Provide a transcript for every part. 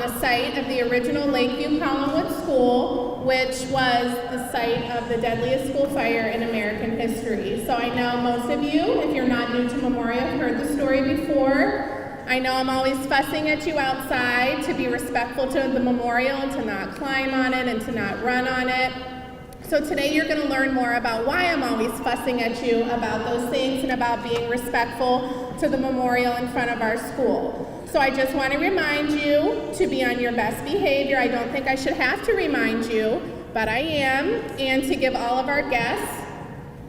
the site of the original Lakeview Collinwood School, which was the site of the deadliest school fire in American history. So I know most of you, if you're not new to Memorial, have heard the story before. I know I'm always fussing at you outside to be respectful to the memorial and to not climb on it and to not run on it. So today you're going to learn more about why I'm always fussing at you about those things and about being respectful to the memorial in front of our school. So I just want to remind you to be on your best behavior. I don't think I should have to remind you, but I am, and to give all of our guests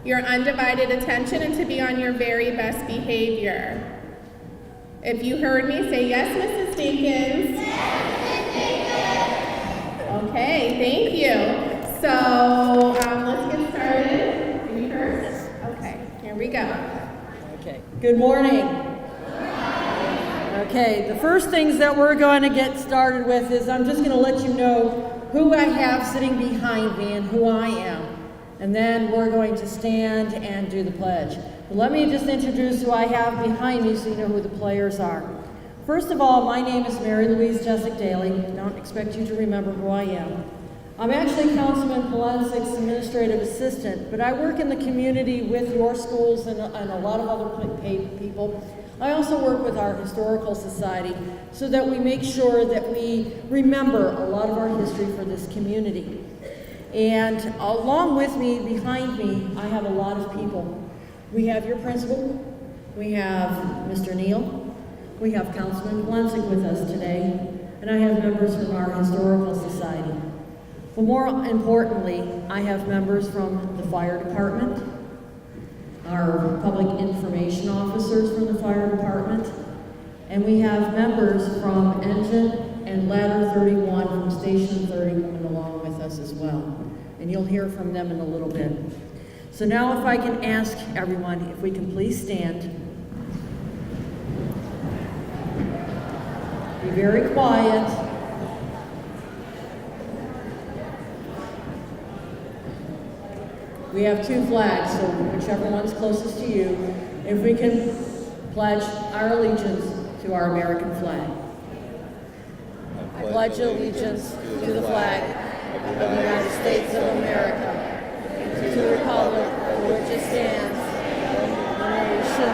your undivided attention and to be on your very best behavior. If you heard me, say yes, Mrs. Dinkins. Yes, Mrs. Dinkins. Okay, thank you. So let's get started. Are you first? Okay, here we go. Okay, good morning. Okay, the first things that we're going to get started with is I'm just going to let you know who I have sitting behind me and who I am. And then we're going to stand and do the pledge. But let me just introduce who I have behind me so you know who the players are. First of all, my name is Mary Louise Jessic Daly. Don't expect you to remember who I am. I'm actually Councilman Polensik's administrative assistant, but I work in the community with your schools and a lot of other paid people. I also work with our historical society so that we make sure that we remember a lot of our history for this community. And along with me, behind me, I have a lot of people. We have your principal, we have Mr. Neal, we have Councilman Polensik with us today, and I have members from our historical society. But more importantly, I have members from the fire department, our public information officers from the fire department, and we have members from Engine and Ladder 31 from Station 31 along with us as well. And you'll hear from them in a little bit. So now if I can ask everyone if we can please stand. Be very quiet. We have two flags, so whichever one's closest to you, if we can pledge our allegiance to our American flag. I pledge allegiance to the flag of the United States of America, and to the republic for which it stands, one nation,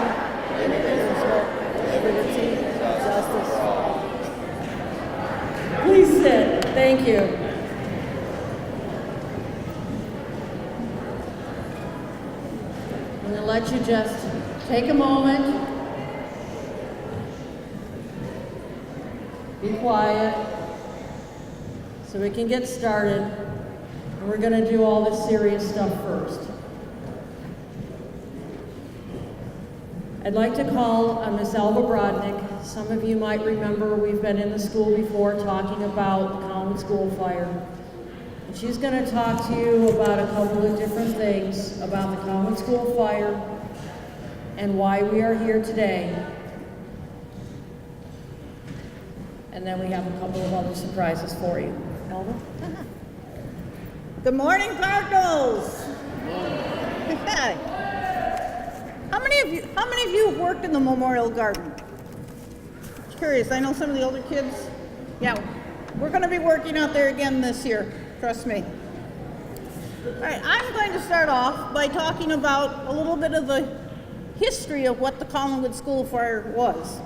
indivisible, with liberty and justice. Please sit. Thank you. I'm going to let you just take a moment, be quiet, so we can get started, and we're going to do all this serious stuff first. I'd like to call on Miss Alva Brodnick. Some of you might remember we've been in the school before talking about the Collinwood School fire. And she's going to talk to you about a couple of different things about the Collinwood School fire and why we are here today. And then we have a couple of other surprises for you. Alva? Good morning, Cardinals. How many of you have worked in the Memorial Garden? Curious, I know some of the older kids. Yeah, we're going to be working out there again this year, trust me. All right, I'm going to start off by talking about a little bit of the history of what the Collinwood School fire was.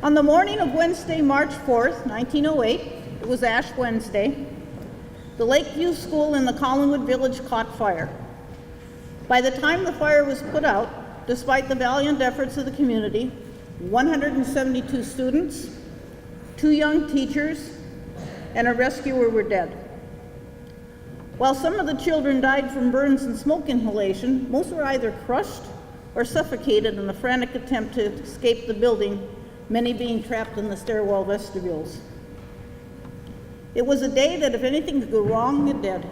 On the morning of Wednesday, March 4th, 1908, it was Ash Wednesday, the Lakeview School in the Collinwood Village caught fire. By the time the fire was put out, despite the valiant efforts of the community, 172 students, 2 young teachers, and a rescuer were dead. While some of the children died from burns and smoke inhalation, most were either crushed or suffocated in a frantic attempt to escape the building, many being trapped in the stairwell vestibules. It was a day that if anything could go wrong, it did.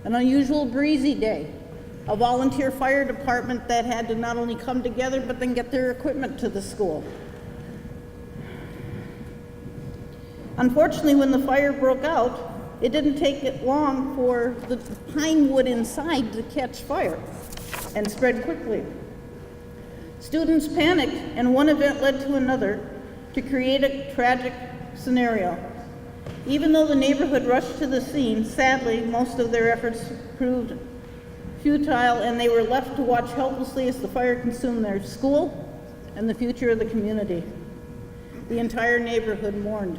An unusual breezy day. A volunteer fire department that had to not only come together, but then get their equipment to the school. Unfortunately, when the fire broke out, it didn't take it long for the pine wood inside to catch fire and spread quickly. Students panicked, and one event led to another, to create a tragic scenario. Even though the neighborhood rushed to the scene, sadly, most of their efforts proved futile, and they were left to watch helplessly as the fire consumed their school and the future of the community. The entire neighborhood mourned.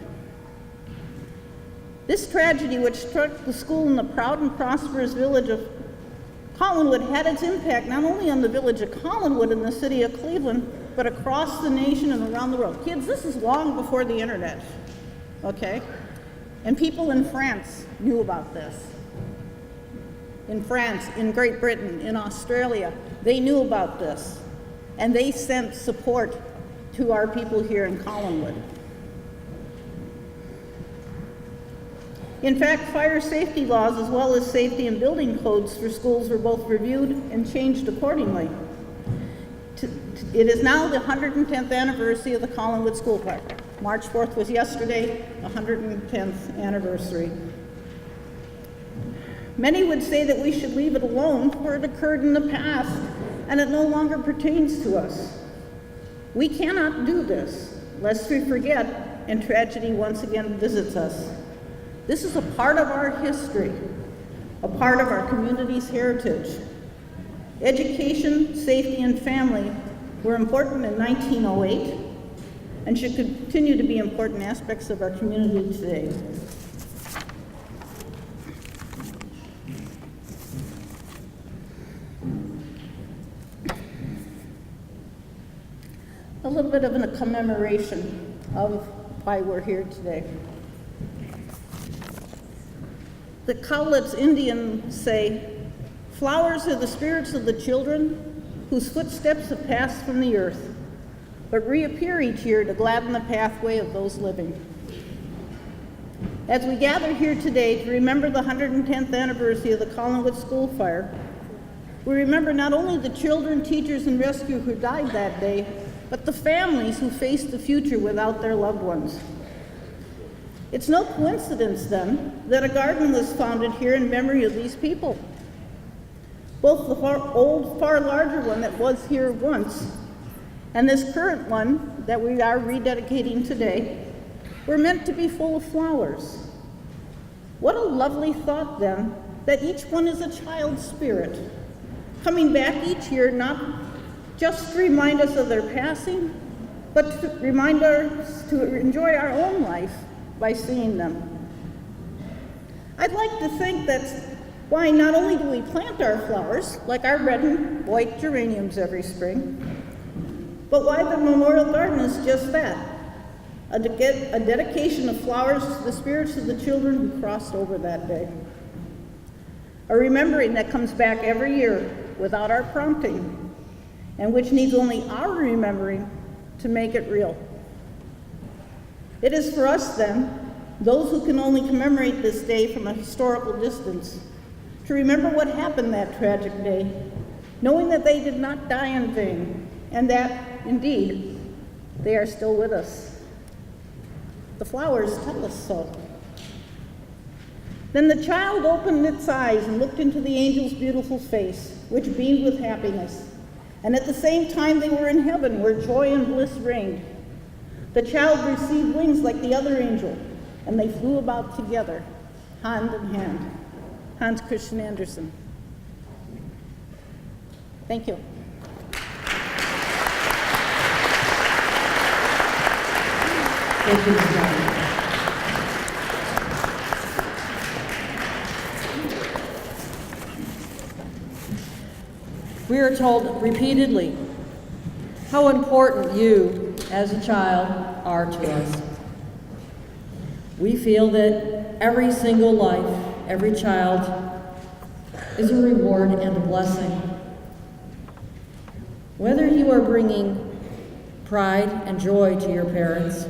This tragedy, which struck the school in the proud and prosperous village of Collinwood, had its impact not only on the village of Collinwood and the city of Cleveland, but across the nation and around the world. Kids, this is long before the internet, okay? And people in France knew about this. In France, in Great Britain, in Australia, they knew about this. And they sent support to our people here in Collinwood. In fact, fire safety laws as well as safety and building codes for schools were both reviewed and changed accordingly. It is now the 110th anniversary of the Collinwood School Fire. March 4th was yesterday, the 110th anniversary. Many would say that we should leave it alone, for it occurred in the past and it no longer pertains to us. We cannot do this, lest we forget and tragedy once again visits us. This is a part of our history, a part of our community's heritage. Education, safety, and family were important in 1908 and should continue to be important aspects of our community today. A little bit of a commemoration of why we're here today. The Cowlitz Indians say, "Flowers are the spirits of the children whose footsteps have passed from the earth, but reappear each year to gladden the pathway of those living." As we gather here today to remember the 110th anniversary of the Collinwood School Fire, we remember not only the children, teachers, and rescue who died that day, but the families who faced the future without their loved ones. It's no coincidence, then, that a garden was founded here in memory of these people. Both the far larger one that was here once and this current one that we are rededicating today were meant to be full of flowers. What a lovely thought, then, that each one is a child's spirit, coming back each year not just to remind us of their passing, but to remind us to enjoy our own life by seeing them. I'd like to think that's why not only do we plant our flowers, like our red and white geraniums every spring, but why the Memorial Garden is just that, a dedication of flowers to the spirits of the children who crossed over that day. A remembering that comes back every year without our prompting, and which needs only our remembering to make it real. It is for us, then, those who can only commemorate this day from a historical distance, to remember what happened that tragic day, knowing that they did not die in vain, and that, indeed, they are still with us. The flowers tell us so. Then the child opened its eyes and looked into the angel's beautiful face, which beamed with happiness. And at the same time they were in heaven, where joy and bliss reigned. The child received wings like the other angel, and they flew about together, hand in hand. Hans Christian Andersen. Thank you. Thank you, Ms. We are told repeatedly how important you, as a child, are to us. We feel that every single life, every child, is a reward and a blessing. Whether you are bringing pride and joy to your parents,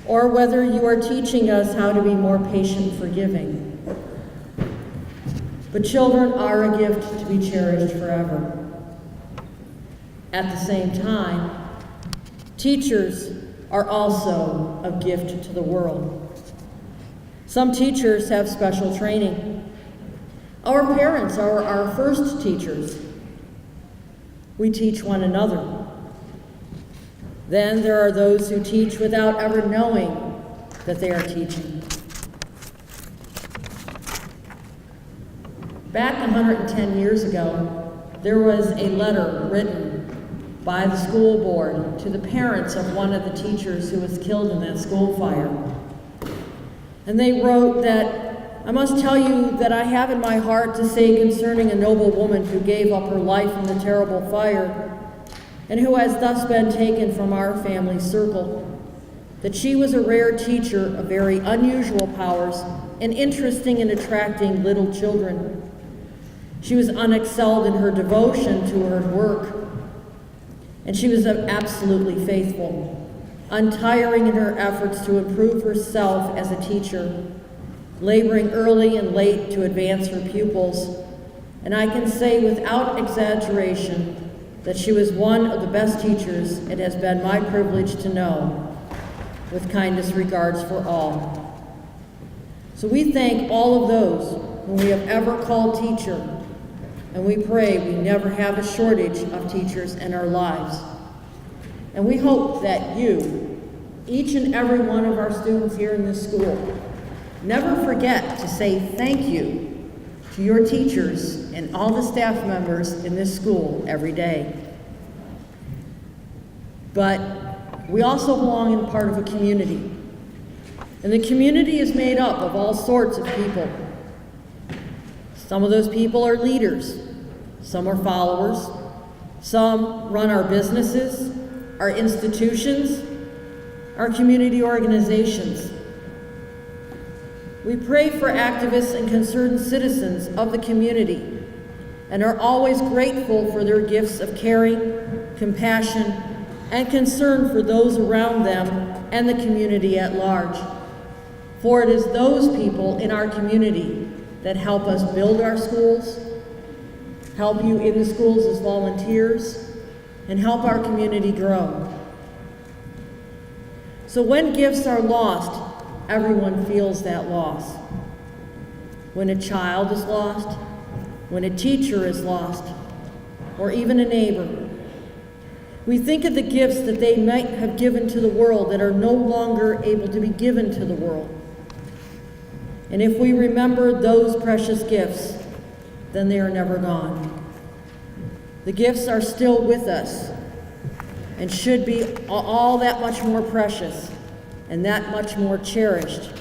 or whether you are teaching us how to be more patient, forgiving. But children are a gift to be cherished forever. At the same time, teachers are also a gift to the world. Some teachers have special training. Our parents are our first teachers. We teach one another. Then there are those who teach without ever knowing that they are teaching. Back 110 years ago, there was a letter written by the school board to the parents of one of the teachers who was killed in that school fire. And they wrote that, "I must tell you that I have in my heart to say concerning a noble woman who gave up her life in the terrible fire, and who has thus been taken from our family circle, that she was a rare teacher of very unusual powers and interesting in attracting little children. She was unexcelled in her devotion to her work, and she was absolutely faithful, untiring in her efforts to improve herself as a teacher, laboring early and late to advance her pupils, and I can say without exaggeration that she was one of the best teachers it has been my privilege to know, with kindest regards for all." So we thank all of those whom we have ever called teacher, and we pray we never have a shortage of teachers in our lives. And we hope that you, each and every one of our students here in this school, never forget to say thank you to your teachers and all the staff members in this school every day. But we also belong in part of a community. And the community is made up of all sorts of people. Some of those people are leaders, some are followers, some run our businesses, our institutions, our community organizations. We pray for activists and concerned citizens of the community and are always grateful for their gifts of caring, compassion, and concern for those around them and the community at large. For it is those people in our community that help us build our schools, help you in the schools as volunteers, and help our community grow. So when gifts are lost, everyone feels that loss. When a child is lost, when a teacher is lost, or even a neighbor, we think of the gifts that they might have given to the world that are no longer able to be given to the world. And if we remember those precious gifts, then they are never gone. The gifts are still with us and should be all that much more precious and that much more cherished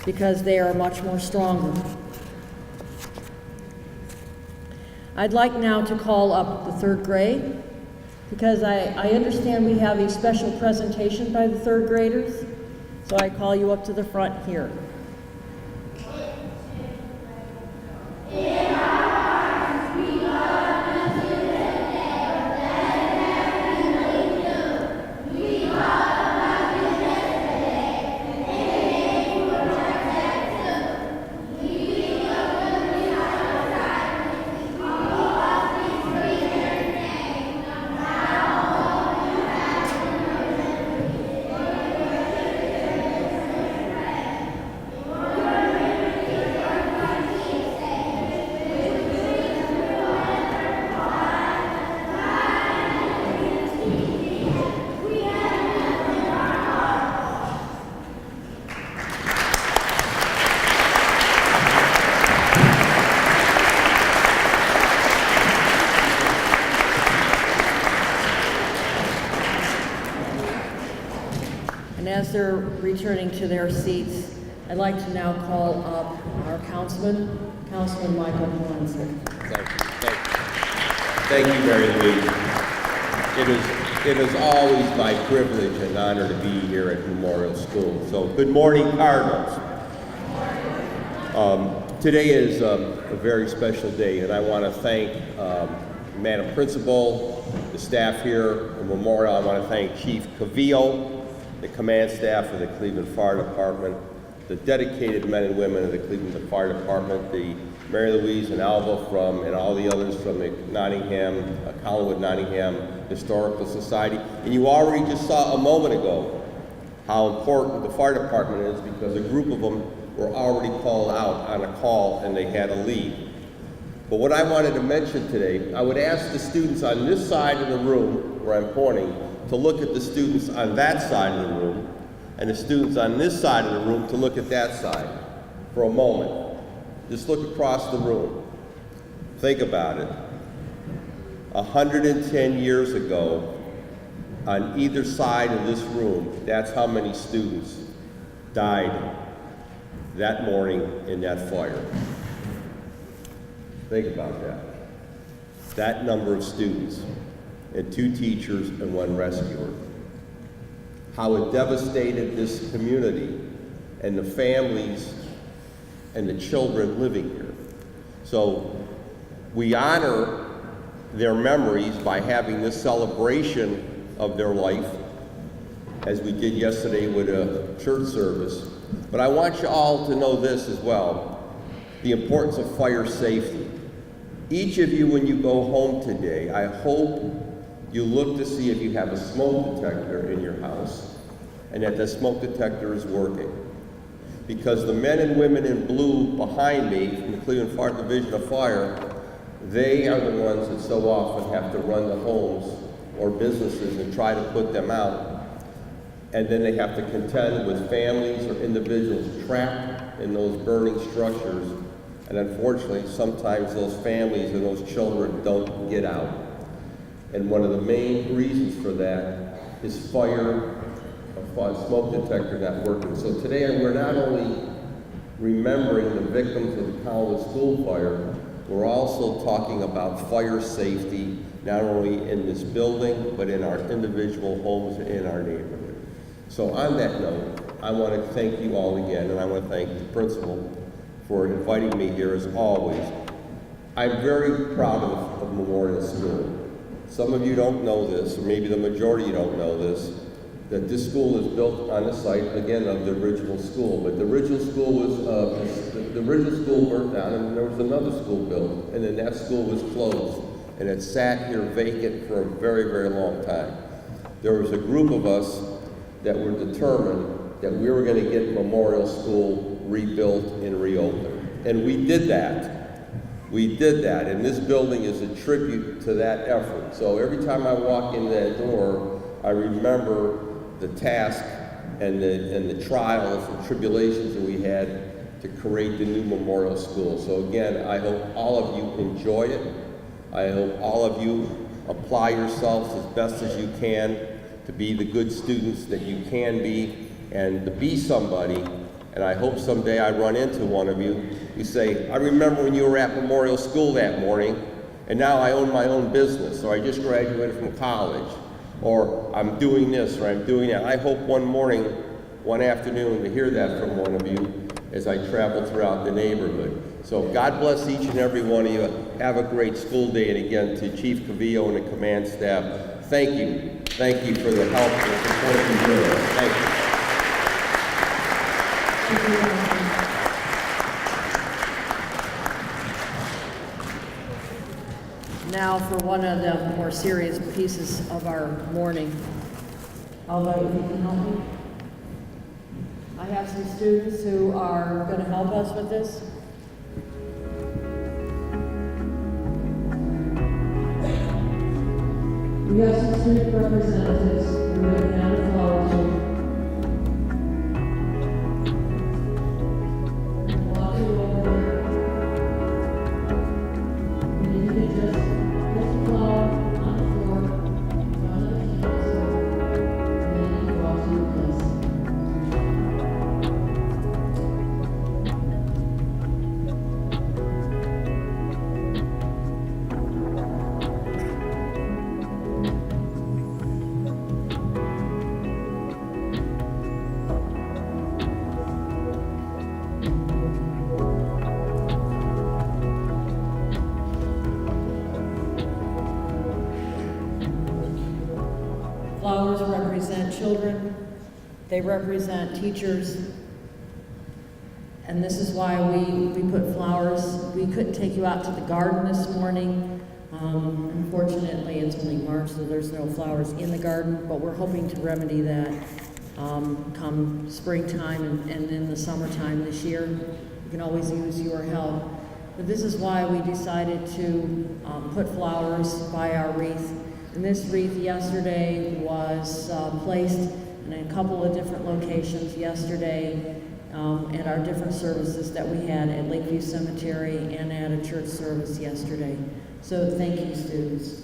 because they are much more stronger. I'd like now to call up the third grade because I understand we have a special presentation by the third graders, so I call you up to the front here. As they're returning to their seats, I'd like to now call up our Councilman Michael Collinwood. Thank you, Mary Louise. It is always my privilege and honor to be here at Memorial School. So, good morning, Cardinals. Today is a very special day, and I want to thank Madam Principal, the staff here at Memorial. I want to thank Chief Cavillo, the command staff of the Cleveland Fire Department, the dedicated men and women of the Cleveland Fire Department, the Mary Louise and Alva and all the others from the Nottingham, Collinwood Nottingham Historical Society. And you already just saw a moment ago how important the fire department is because a group of them were already called out on a call and they had to leave. But what I wanted to mention today, I would ask the students on this side of the room where I'm pointing to look at the students on that side of the room and the students on this side of the room to look at that side for a moment. Just look across the room. Think about it. 110 years ago, on either side of this room, that's how many students died that morning in that fire. Think about that. That number of students, and 2 teachers and 1 rescuer. How it devastated this community and the families and the children living here. So we honor their memories by having this celebration of their life, as we did yesterday with a church service. But I want you all to know this as well, the importance of fire safety. Each of you, when you go home today, I hope you look to see if you have a smoke detector in your house and that the smoke detector is working. Because the men and women in blue behind me from the Cleveland Fire Division of Fire, they are the ones that so often have to run the homes or businesses and try to put them out. And then they have to contend with families or individuals trapped in those burning structures. And unfortunately, sometimes those families and those children don't get out. And one of the main reasons for that is fire, a smoke detector not working. So today we're not only remembering the victims of the Collinwood school fire, we're also talking about fire safety, not only in this building, but in our individual homes and in our neighborhood. So on that note, I want to thank you all again, and I want to thank the principal for inviting me here as always. I'm very proud of Memorial School. Some of you don't know this, or maybe the majority don't know this, that this school is built on the site, again, of the original school. But the original school was, the original school burnt down, and there was another school built, and then that school was closed. And it sat here vacant for a very, very long time. There was a group of us that were determined that we were going to get Memorial School rebuilt and reopened. And we did that. We did that, and this building is a tribute to that effort. So every time I walk in that door, I remember the task and the trials and tribulations that we had to create the new Memorial School. So again, I hope all of you enjoy it. I hope all of you apply yourselves as best as you can to be the good students that you can be and to be somebody. And I hope someday I run into one of you. You say, I remember when you were at Memorial School that morning, and now I own my own business, or I just graduated from college, or I'm doing this, or I'm doing that. I hope one morning, one afternoon, to hear that from one of you as I travel throughout the neighborhood. So God bless each and every one of you. Have a great school day. And again, to Chief Cavillo and the command staff, thank you. Thank you for the help and support you've given us. Thank you. Now for one of the more serious pieces of our morning. Although if you can help me. I have some students who are going to help us with this. We have some student representatives who are going to hand the flowers to. Flowers represent children, they represent teachers, and this is why we put flowers. We couldn't take you out to the garden this morning. Unfortunately, it's only March, so there's no flowers in the garden, but we're hoping to remedy that come springtime and in the summertime this year. We can always use your help. But this is why we decided to put flowers by our wreath. And this wreath yesterday was placed in a couple of different locations yesterday at our different services that we had at Lakeview Cemetery and at a church service yesterday. So thank you, students.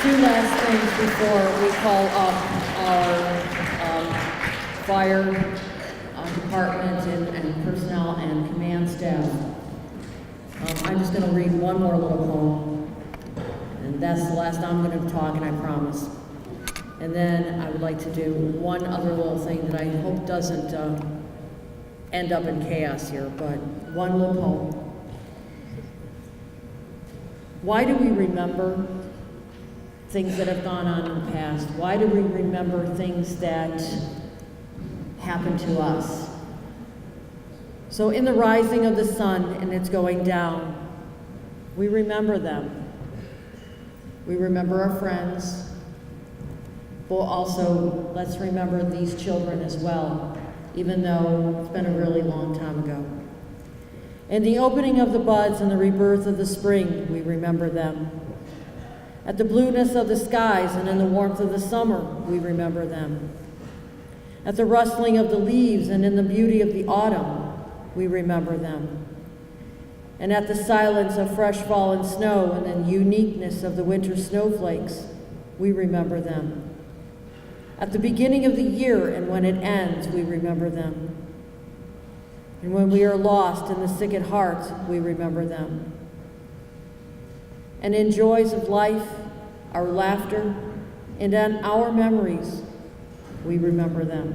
Two last things before we call up our fire department and personnel and command staff. I'm just going to read one more little poem, and that's the last I'm going to talk, and I promise. And then I would like to do one other little thing that I hope doesn't end up in chaos here, but one little poem. Why do we remember things that have gone on in the past? Why do we remember things that happened to us? So in the rising of the sun and its going down, we remember them. We remember our friends, but also let's remember these children as well, even though it's been a really long time ago. In the opening of the buds and the rebirth of the spring, we remember them. At the blueness of the skies and in the warmth of the summer, we remember them. At the rustling of the leaves and in the beauty of the autumn, we remember them. And at the silence of fresh fallen snow and the uniqueness of the winter snowflakes, we remember them. At the beginning of the year and when it ends, we remember them. And when we are lost in the sick at heart, we remember them. And in joys of life, our laughter, and in our memories, we remember them.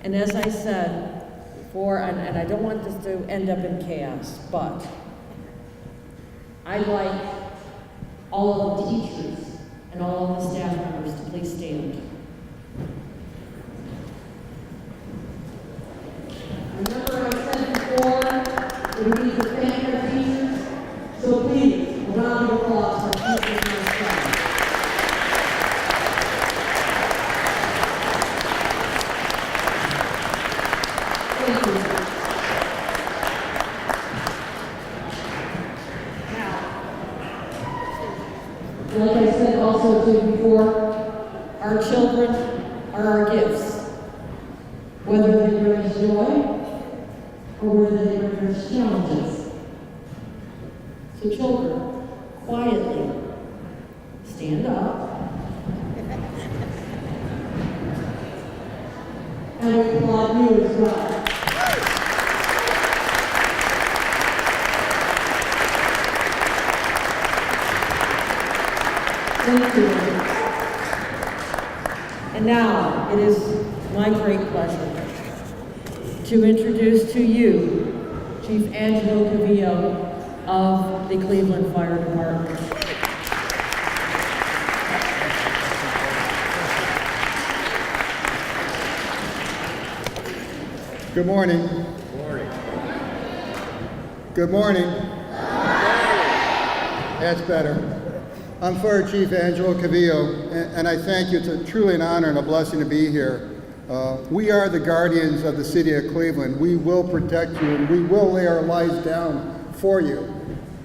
And as I said before, and I don't want this to end up in chaos, but I'd like all of the teachers and all of the staff members to please stand. Remember I said before, we need to thank our teachers, so please, a round of applause for teachers and our staff. Thank you. Now, like I said also to you before, our children are our gifts. Whether they bring us joy, or whether they bring us challenges. So children, quietly, stand up. And we applaud you as well. Thank you. And now, it is my great pleasure to introduce to you Chief Angelo Cavillo of the Cleveland Fire Department. Good morning. Good morning. Good morning. That's better. I'm Fire Chief Angelo Cavillo, and I thank you. It's truly an honor and a blessing to be here. We are the guardians of the city of Cleveland. We will protect you, and we will lay our lives down for you.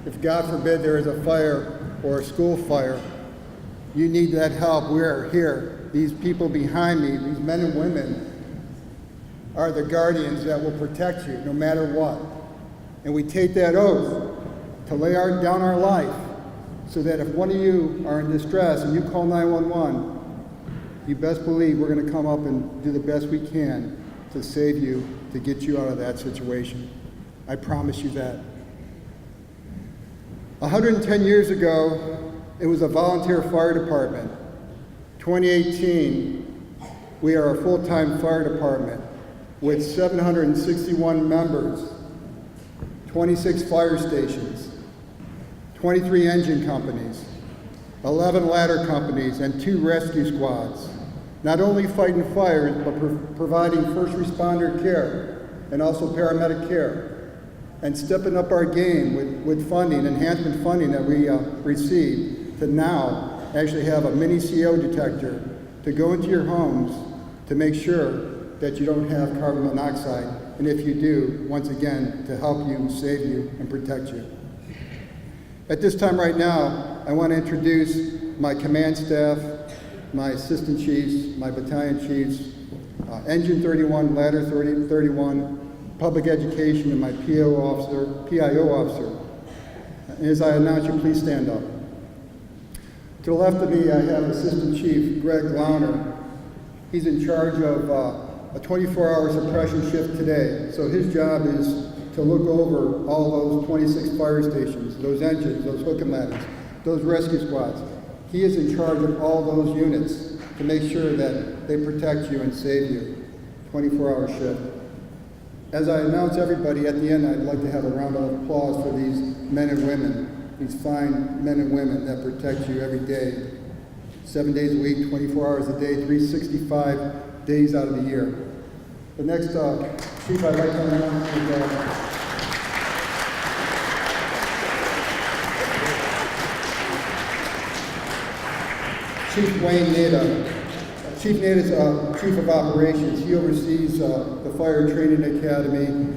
If God forbid there is a fire or a school fire, you need that help. We are here. These people behind me, these men and women, are the guardians that will protect you no matter what. And we take that oath to lay down our life so that if one of you are in distress and you call 911, you best believe we're going to come up and do the best we can to save you, to get you out of that situation. I promise you that. 110 years ago, it was a volunteer fire department. 2018, we are a full-time fire department with 761 members, 26 fire stations, 23 engine companies, 11 ladder companies, and 2 rescue squads. Not only fighting fires, but providing first responder care and also paramedic care, and stepping up our game with funding, enhancement funding that we received, to now actually have a mini CO detector to go into your homes to make sure that you don't have carbon monoxide, and if you do, once again, to help you, save you, and protect you. At this time right now, I want to introduce my command staff, my assistant chiefs, my battalion chiefs, Engine 31, Ladder 31, Public Education, and my PIO officer. And as I announce you, please stand up. To the left of me, I have Assistant Chief Greg Launer. He's in charge of a 24-hour suppression shift today. So his job is to look over all those 26 fire stations, those engines, those hook and ladders, those rescue squads. He is in charge of all those units to make sure that they protect you and save you. 24-hour shift. As I announce everybody, at the end, I'd like to have a round of applause for these men and women, these fine men and women that protect you every day, 7 days a week, 24 hours a day, 365 days out of the year. The next chief I'd like to announce is Chief Wayne Nada. Chief Nada is Chief of Operations. He oversees the Fire Training Academy.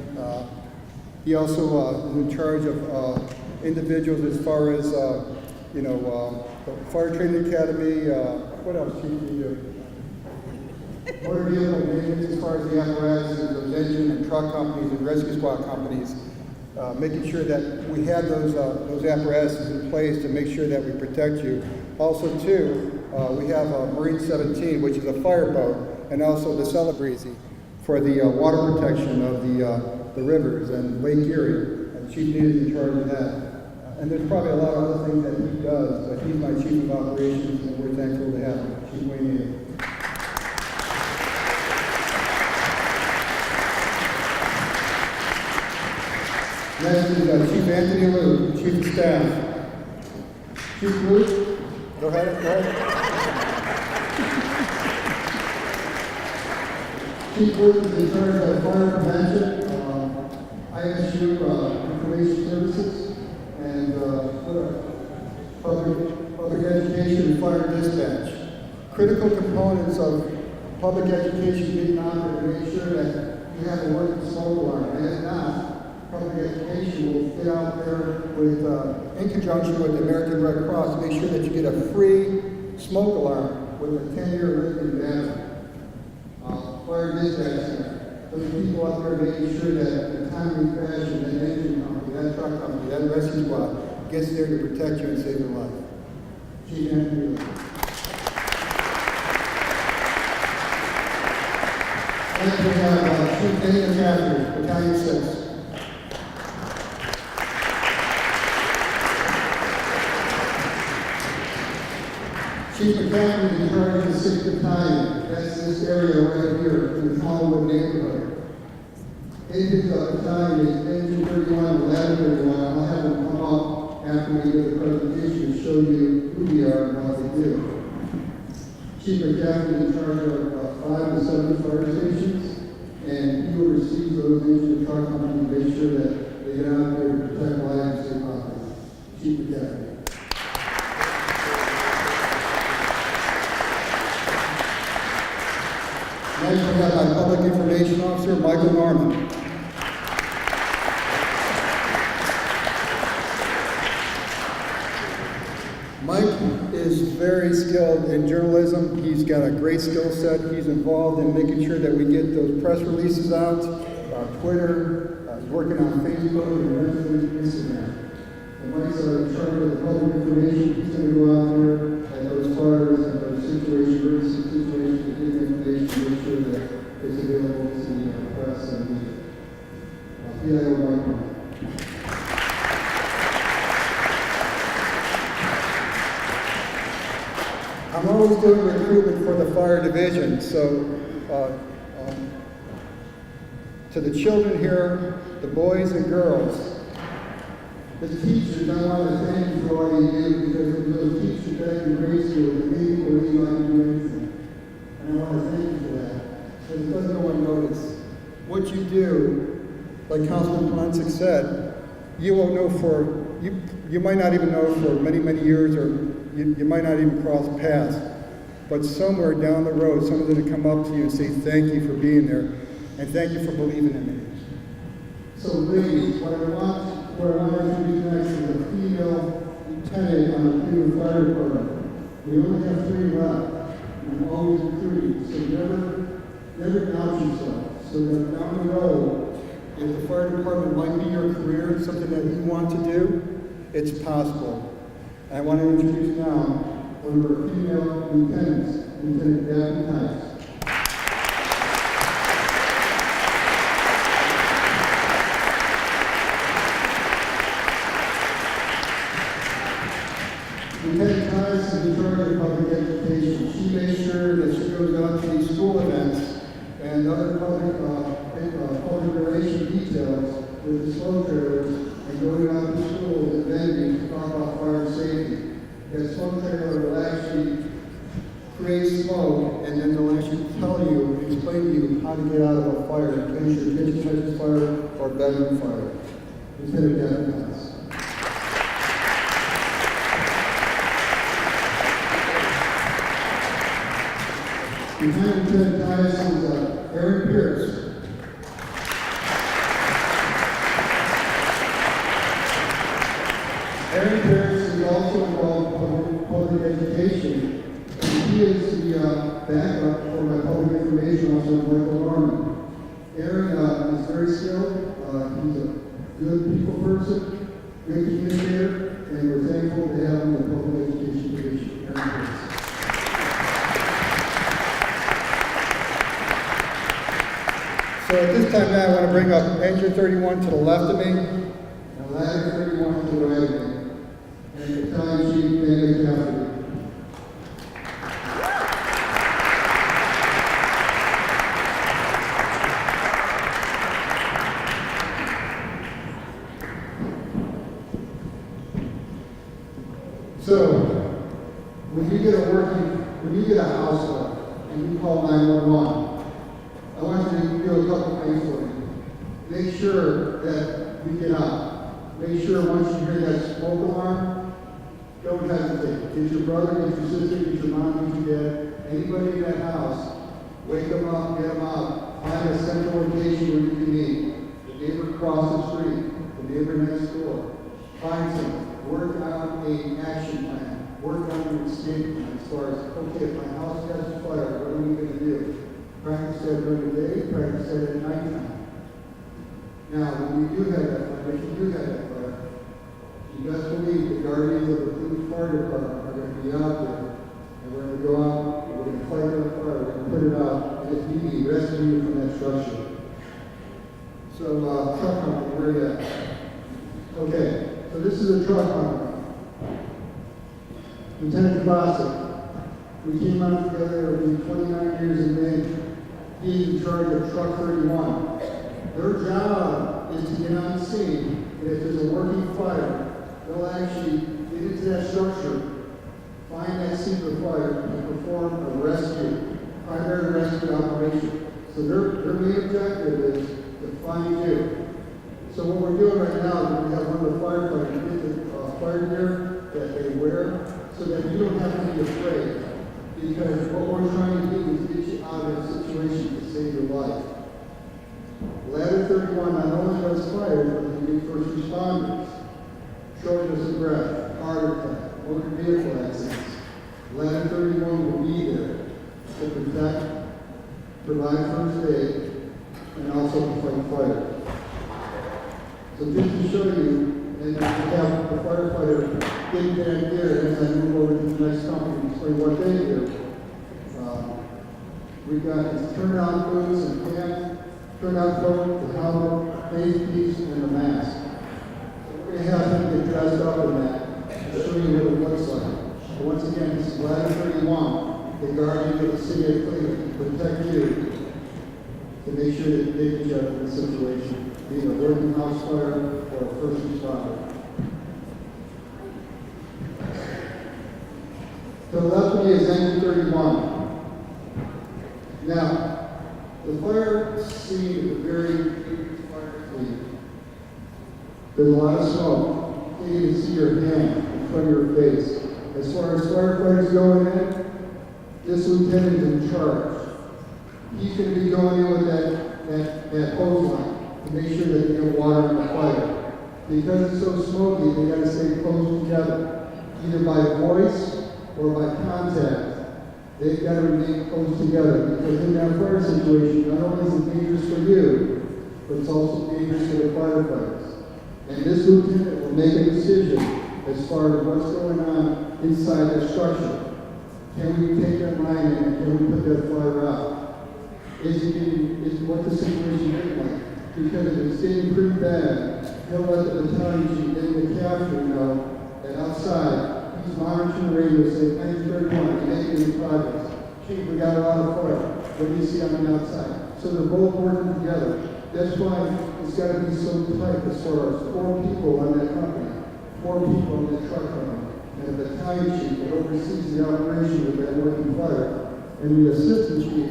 He also is in charge of individuals as far as, the Fire Training Academy. What else, Chief, do you do? Motor vehicle maintenance as far as the apparatuses, those engine and truck companies and rescue squad companies, making sure that we have those apparatuses in place to make sure that we protect you. Also, too, we have Marine 17, which is a fireboat, and also the Celebrezzi for the water protection of the rivers and Lake Erie. Chief Nita is in charge of that. And there's probably a lot of other things that he does, but he's my Chief of Operations, and we're thankful to have him, Chief Wayne Nita. Next is Chief Anthony Liu, Chief of Staff. Chief Liu, go ahead. Chief Liu is in charge of fire prevention, ISU information services, and public education and fire dispatch. Critical components of public education being on there to make sure that you have a working smoke alarm. And if not, public education will get out there with, in conjunction with the American Red Cross, to make sure that you get a free smoke alarm with a 10-year lithium battery. Fire dispatch center. Those people out there making sure that in a timely fashion, that engine company, that truck company, that rescue squad gets there to protect you and save your life. Chief Anthony. Next we have Chief Dana Catherine, Battalion 6. Chief McCaffrey is in charge of the 6th Battalion. That's this area right here in the Collinwood neighborhood. His battalion is Engine 31, Ladder 31. I'll have them come up after we do the presentation to show you who we are and what we do. Chief McCaffrey is in charge of 5 to 7 fire stations, and he oversees those engine and truck companies to make sure that they get out there to protect lives and save property. Chief McCaffrey. Next, we have my Public Information Officer, Michael Norman. Mike is very skilled in journalism. He's got a great skill set. He's involved in making sure that we get those press releases out, Twitter, he's working on Facebook and Instagram. And Mike's in charge of the public information. He's going to go out there at those fires and those situations, to get information, make sure that it's available to the press and the PIO Mike. I'm always doing recruitment for the fire division, so to the children here, the boys and girls, the teachers, I want to thank you for all you do, because it was those teachers back in grade school that made me believe I could do anything. And I want to thank you for that, because it doesn't go unnoticed. What you do, like Councilman Ponsic said, you won't know you might not even know for many, many years, or you might not even cross paths. but somewhere down the road, someone's going to come up to you and say thank you for being there, and thank you for believing in me. So ladies, what I want to introduce next is a female lieutenant on the Cleveland Fire Department. We only have 3 left. I'm always recruiting, so never doubt yourself. So that down the road, if the fire department might be your career, something that you want to do, it's possible. I want to introduce now one of our female lieutenants, Lieutenant Daphne Tice. Lieutenant Tice is in charge of public education. She makes sure that she goes out to these school events and other public relation details with the smoke trailers and going out to schools and venues to talk about fire safety. That smoke trailer will actually create smoke, and then they'll actually tell you, explain to you how to get out of a fire in case your kitchen catches fire or bedroom fire. Lieutenant Daphne Tice. Behind Lieutenant Tice is Aaron Pierce. Aaron Pierce is also involved in public education, and he is the backup for my public information officer, Michael Norman. Aaron is very skilled. He's a good people person, good communicator, and we're thankful to have him in the public education division. Aaron Pierce. So at this time now, I want to bring up Engine 31 to the left of me, and Ladder 31 to the right of me. And Battalion Chief David Cassidy. So, when you get a house fire and you call 911, I want you to do a couple things for me. Make sure that you get out. Make sure once you hear that smoke alarm, don't hesitate. Get your brother, get your sister, get your mom, get your dad, anybody in that house, wake them up, get them out. Find a central location where you can meet. The neighbor across the street, the neighbor next door. Find some. Work out an action plan. Work on an escape plan as far as, okay, if my house catches fire, what are we going to do? Practice that during the day, practice that at nighttime. Now, when you do have that fire, if you do have that fire, you best believe the guardians of the Cleveland Fire Department are going to be out there, and we're going to go out, we're going to fight that fire, we're going to put it out, and if need be, rescue you from that structure. So, truck company, where are you at? Okay, so this is a truck company. Lieutenant Kovacic, we came out together, we've been 29 years in May. He's in charge of Truck 31. Their job is to get on the scene, and if there's a working fire, they'll actually get into that structure, find that scene of fire, and perform a rescue, primary rescue operation. So their main objective is to find you. So what we're doing right now is we have one of the firefighters get the fire gear that they wear so that you don't have to be afraid. Because what we're trying to do is get you out of a situation to save your life. Ladder 31 not only does fire, but they do first responders, shortness of breath, heart attack, motor vehicle accidents. Ladder 31 will be there to protect, provide first aid, and also to fight fire. So just to show you, and we have the firefighter getting back there, and as I move over to the next company to explain what they do. We've got his turnout boots and pants, turnout coat, the helmet, face piece, and the mask. So we're going to have him get dressed up in that to show you what it looks like. But once again, this is Ladder 31, the guardian of the city of Cleveland, to protect you, to make sure that they get you out of this situation, be it a working house fire or a first responder. To the left of me is Engine 31. Now, the fire scene is a very fire scene. There's a lot of smoke. You can't even see your hand in front of your face. As far as firefighters go in, this lieutenant is in charge. He's going to be going in with that hose line to make sure that they get water in the fire. Because it's so smoky, they got to stay close together, either by voice or by contact. They've got to remain close together because in that fire situation, not only is it dangerous for you, but it's also dangerous for the firefighters. And this lieutenant will make a decision as far as what's going on inside the structure. Can we take that line in and can we put that fire out? Is what the situation look like? Because if it's getting pretty bad, he'll let the battalion chief in the captain know that outside he's monitoring the radio saying, 931, you're making any progress. Chief, we got a lot of fire. What do you see on the outside? So they're both working together. That's why it's got to be so tight as far as 4 people on that company, 4 people on that truck company, and the battalion chief that oversees the operation of that working fire, and the assistant chief,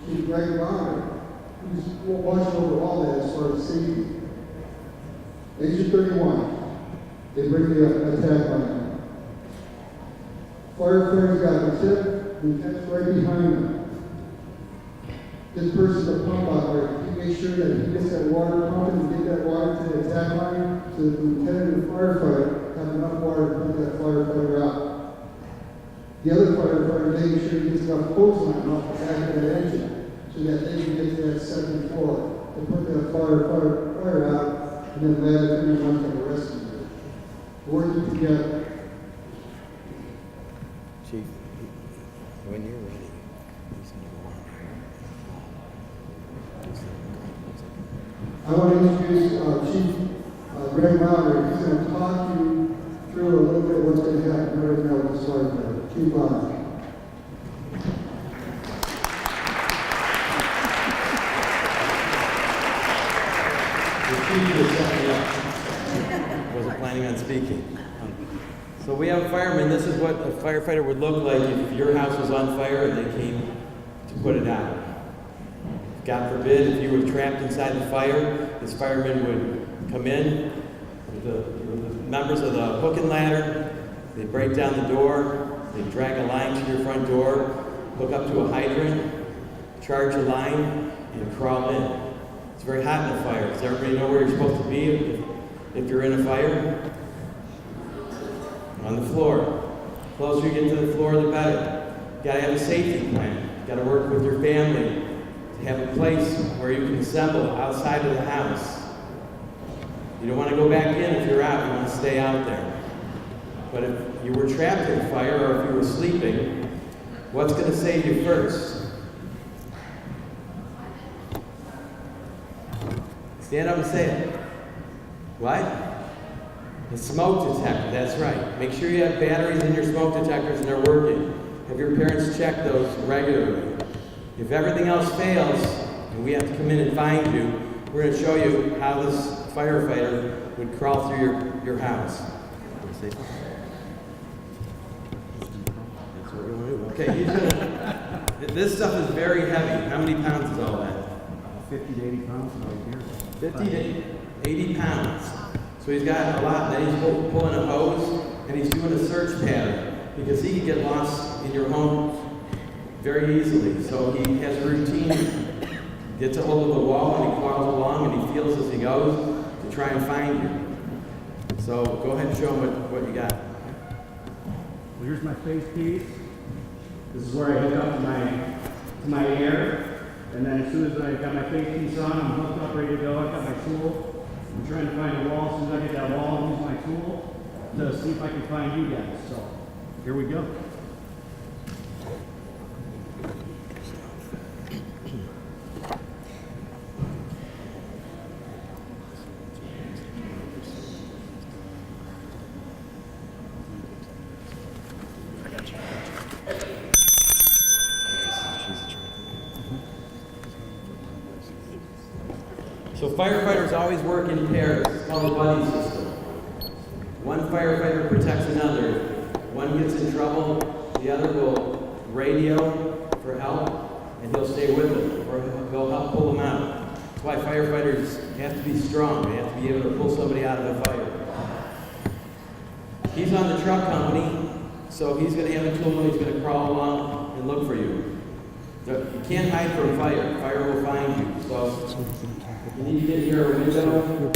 Chief Greg Bonner, who's watching over all that as far as safety. Exit 31, they bring the attack line. Firefighters got the tip, lieutenant's right behind them. This person's a pump operator. He makes sure that he gets that water pumping and get that water to the attack line so that the lieutenant and the firefighter have enough water to put that firefighter out. The other firefighter making sure he gets enough hose line off the back of that engine so that they can get to that 2nd floor to put that fire out and then let everyone to the rescue. Working together. Chief, when you're ready, he's going to go on. I want to introduce Chief Greg Maunder. He's going to talk you through a little bit what's going to happen right now with this firefighter. Chief Maunder. Wasn't planning on speaking. So we have a fireman. This is what a firefighter would look like if your house was on fire and they came to put it out. God forbid, if you were trapped inside the fire, this fireman would come in with the members of the hook and ladder. They'd break down the door. They'd drag a line to your front door, hook up to a hydrant, charge a line, and crawl in. It's very hot in the fire. Does everybody know where you're supposed to be if you're in a fire? On the floor. The closer you get to the floor, the better. You gotta have a safety plan. You gotta work with your family to have a place where you can assemble outside of the house. You don't want to go back in if you're out. You want to stay out there. But if you were trapped in a fire or if you were sleeping, what's going to save you first? Stand up and say it. What? The smoke detector, that's right. Make sure you have batteries in your smoke detectors and they're working. Have your parents check those regularly. If everything else fails, and we have to come in and find you, we're going to show you how this firefighter would crawl through your house. That's what we're going to do. Okay, he's going to... This stuff is very heavy. How many pounds is all that? 50 to 80 pounds right here. 50 to 80 pounds. So he's got a lot. Then he's pulling a hose, and he's doing a search pattern because he could get lost in your home very easily. So he has a routine, gets a hold of the wall, and he crawls along, and he feels as he goes to try and find you. So go ahead and show him what you got. Well, here's my face piece. This is where I hook up to my air. And then as soon as I got my face piece on, I'm hooked up, ready to go. I got my tool. I'm trying to find a wall. As soon as I get that wall, I'll use my tool to see if I can find you guys. So here we go. So firefighters always work in pairs. It's called a buddy system. One firefighter protects another. One gets in trouble, the other will radio for help, and he'll stay with them, or he'll help pull them out. That's why firefighters have to be strong. They have to be able to pull somebody out of a fire. He's on the truck company, so he's going to have a tool and he's going to crawl along and look for you. You can't hide from fire. Fire will find you. So you need to get near a window.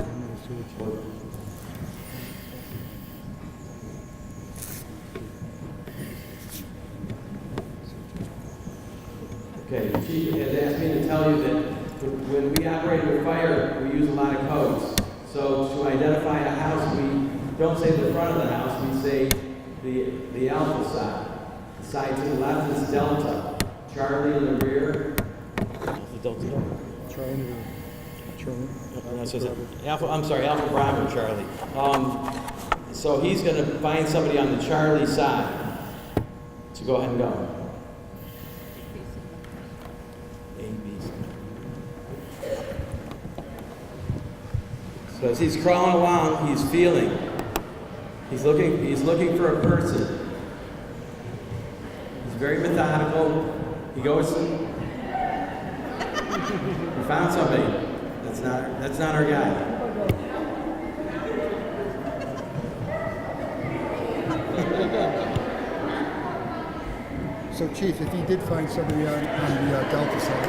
Okay, the chief has asked me to tell you that when we operate with fire, we use a lot of codes. So to identify a house, we don't say the front of the house, we say the alpha side. The side to the left is Delta. Charlie in the rear. Delta. Charlie. Alpha. I'm sorry, Alpha Bravo Charlie. So he's going to find somebody on the Charlie side. So go ahead and go. So as he's crawling along, he's feeling. He's looking for a person. He's very methodical. He goes. He found somebody. That's not our guy. So, Chief, if you did find somebody on the Delta side.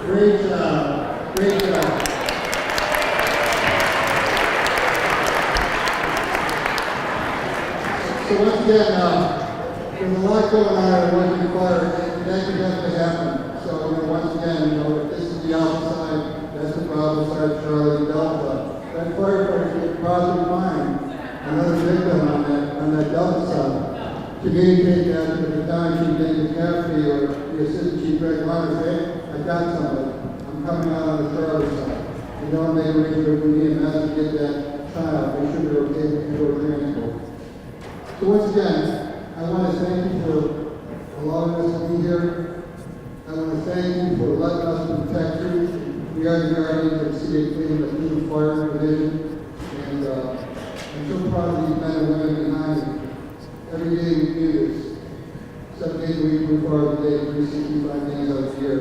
Great job. Great job. So once again, there's a lot going on at Woodland Fire, and that can definitely happen. So once again, if this is the outside, that's the problem side, Charlie Delta. That firefighter should probably find another victim on that Delta side. Communicate that to the battalion chief, David Caffrey, or the assistant chief, Greg Myers. Hey, I got somebody. I'm coming out on the Charlie side. You don't make arrangements with me and have to get that child. Make sure they're okay with your transport. So once again, I want to thank you for allowing us to be here. I want to thank you for letting us protect you. We are the guardians of the city of Cleveland, the Cleveland Fire Division, and I'm so proud of these men and women behind me. Every day we do this. 7 days a week, 24 hours a day, 365 days out of the year.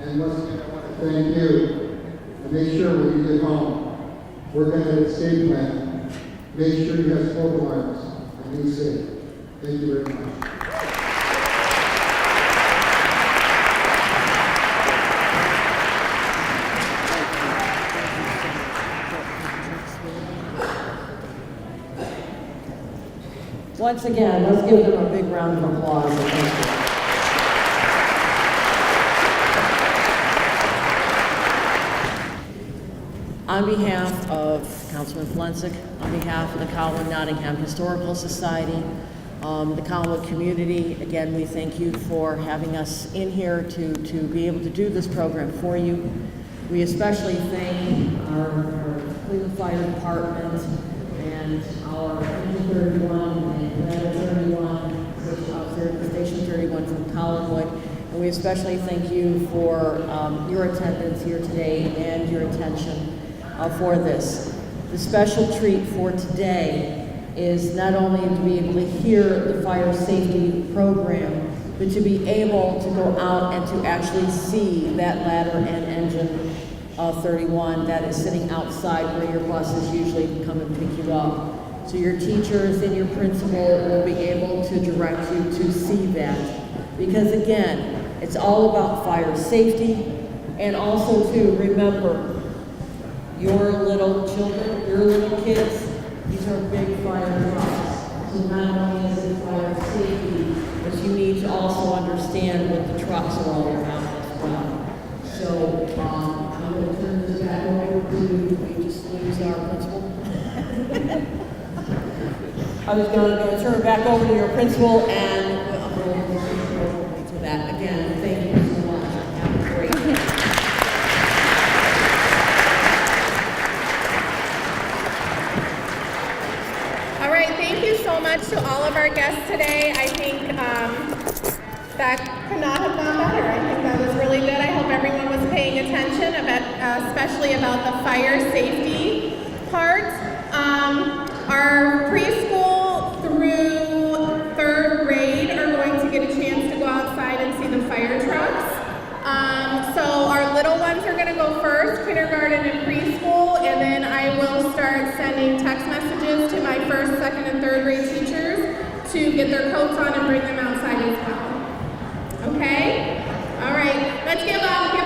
And once again, I want to thank you. And make sure when you get home, work on that escape plan. Make sure you have smoke alarms and be safe. Thank you very much. Once again, let's give them a big round of applause. Thank you. On behalf of Councilman Flensik, on behalf of the Collinwood Nottingham Historical Society, the Collinwood community, again, we thank you for having us in here to be able to do this program for you. We especially thank our Cleveland Fire Department and our Engine 31 and Ladder 31, Station 31 from Collinwood. And we especially thank you for your attendance here today and your attention for this. The special treat for today is not only to be able to hear the fire safety program, but to be able to go out and to actually see that ladder and engine 31 that is sitting outside where your buses usually come and pick you up. So your teachers and your principal will be able to direct you to see that. Because again, it's all about fire safety, and also to remember your little children, your little kids, these are big fire trucks. So not only is it fire safety, but you need to also understand what the trucks are all about as well. So I'm going to turn this back over to, we just lose our principal. I was going to turn it back over to your principal, and I'm going to that. Again, thank you so much. Have a great day. today. I think that could not have gone better. I think that was really good. I hope everyone was paying attention, especially about the fire safety part. Our preschool through third grade are going to get a chance to go outside and see the fire trucks. So our little ones are going to go first, kindergarten and preschool, and then I will start sending text messages to my first, second, and third grade teachers to get their coats on and bring them outside as well. Okay? All right. Let's give up.